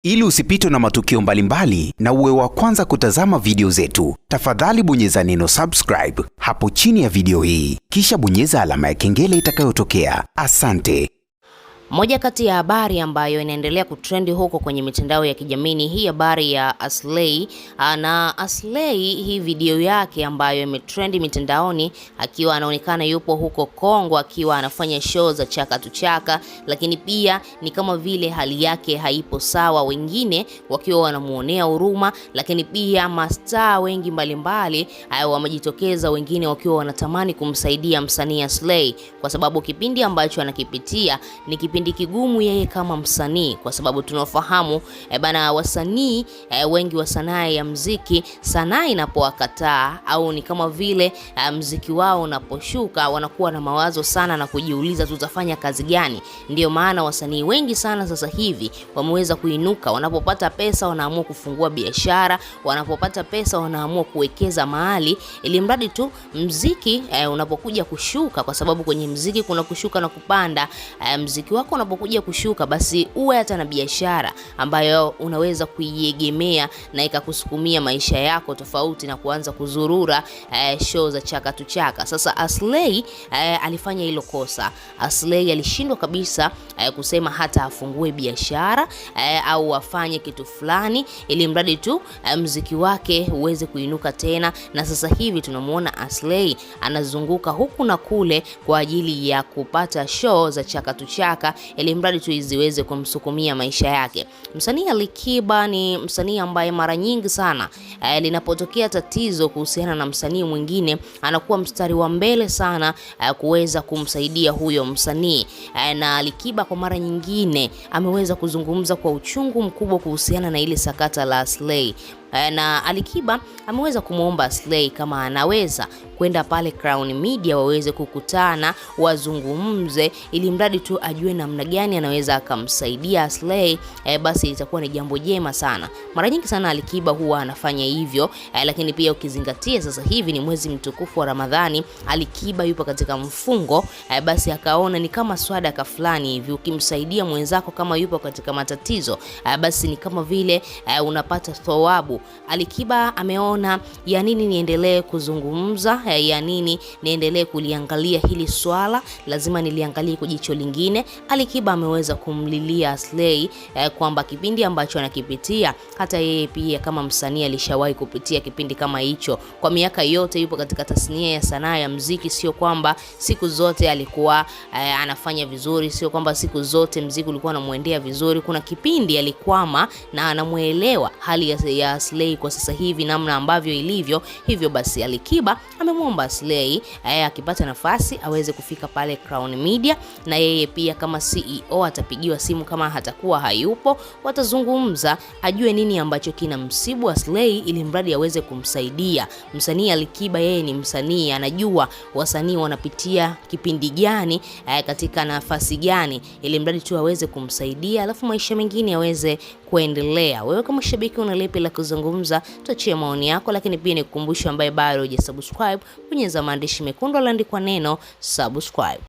Ili usipitwe na matukio mbalimbali na uwe wa kwanza kutazama video zetu, tafadhali bonyeza neno subscribe hapo chini ya video hii, kisha bonyeza alama ya kengele itakayotokea. Asante. Moja kati ya habari ambayo inaendelea kutrendi huko kwenye mitandao ya kijamii ni hii habari ya Aslay. Na Aslay, hii video yake ambayo imetrendi mitandaoni akiwa anaonekana yupo huko Kongo akiwa anafanya show za chaka tu chaka, lakini pia ni kama vile hali yake haipo sawa, wengine wakiwa wanamuonea huruma, lakini pia mastaa wengi mbalimbali wamejitokeza, wengine wakiwa wanatamani kumsaidia msanii Aslay kwa sababu kipindi ambacho anakipitia ni kipindi kigumu yeye kama msanii, kwa sababu tunafahamu wasanii wengi wa sanaa ya muziki, sanaa inapowakataa au ni kama vile muziki wao unaposhuka, wanakuwa na mawazo sana na kujiuliza tutafanya kazi gani. Ndio maana wasanii wengi sana sasa hivi wameweza kuinuka, wanapopata pesa wanaamua kufungua biashara, wanapopata pesa wanaamua kuwekeza mahali, ili mradi tu muziki unapokuja kushuka, kwa sababu kwenye muziki kuna kushuka na kupanda. Muziki wako unapokuja kushuka, basi uwe hata na biashara ambayo unaweza kuiegemea na ikakusukumia maisha yako, tofauti na kuanza kuzurura show za chaka tu chaka. Sasa Aslay alifanya hilo kosa. Aslay alishindwa kabisa kusema hata afungue biashara au afanye kitu fulani ili mradi tu muziki wake uweze kuinuka tena. Na sasa hivi tunamuona Aslay anazunguka huku na kule kwa ajili ya kupata show za chaka tu chaka ili mradi tu ziweze kumsukumia maisha yake. Msanii Alikiba ni msanii ambaye mara nyingi sana linapotokea tatizo kuhusiana na msanii mwingine anakuwa mstari wa mbele sana kuweza kumsaidia huyo msanii. Na Alikiba kwa mara nyingine ameweza kuzungumza kwa uchungu mkubwa kuhusiana na ile sakata la Aslay. Na Alikiba ameweza kumuomba Aslay kama anaweza kwenda pale Crown Media waweze kukutana, wazungumze, ili mradi tu ajue namna gani anaweza akamsaidia Aslay. Basi itakuwa ni jambo jema sana. Mara nyingi sana Alikiba huwa anafanya hivyo, lakini pia ukizingatia sasa hivi ni mwezi mtukufu wa Ramadhani, Alikiba yupo katika mfungo, basi akaona ni kama swadaka fulani hivi, ukimsaidia mwenzako kama yupo katika matatizo, basi ni kama vile unapata thawabu. Alikiba ameona ya nini niendelee kuzungumza, ya nini niendelee kuliangalia hili swala, lazima niliangalie kwa jicho lingine. Alikiba ameweza kumlilia Aslay kwamba kipindi ambacho anakipitia hata yeye pia kama msanii alishawahi kupitia kipindi kama hicho. Kwa miaka yote yupo katika tasnia ya sanaa ya muziki, sio kwamba siku zote alikuwa anafanya vizuri, sio kwamba siku zote muziki ulikuwa unamuendea vizuri. Kuna kipindi alikwama na anamuelewa hali ya Aslay kwa sasa hivi namna ambavyo ilivyo. Hivyo basi Alikiba amemwomba Aslay akipata nafasi aweze kufika pale Crown Media, na yeye pia kama CEO atapigiwa simu kama hatakuwa hayupo, watazungumza, ajue nini ambacho kina msibu Aslay ili mradi aweze kumsaidia. Msanii Alikiba yeye ni msanii, anajua wasanii wanapitia kipindi gani, katika nafasi gani, ili mradi tu aweze kumsaidia, alafu maisha mengine yaweze kuendelea. Wewe kama shabiki una lipi la kuzungumza? Tuachie maoni yako, lakini pia nikukumbusha ambaye bado hujasubscribe, bonyeza maandishi mekundu yaliyoandikwa neno subscribe.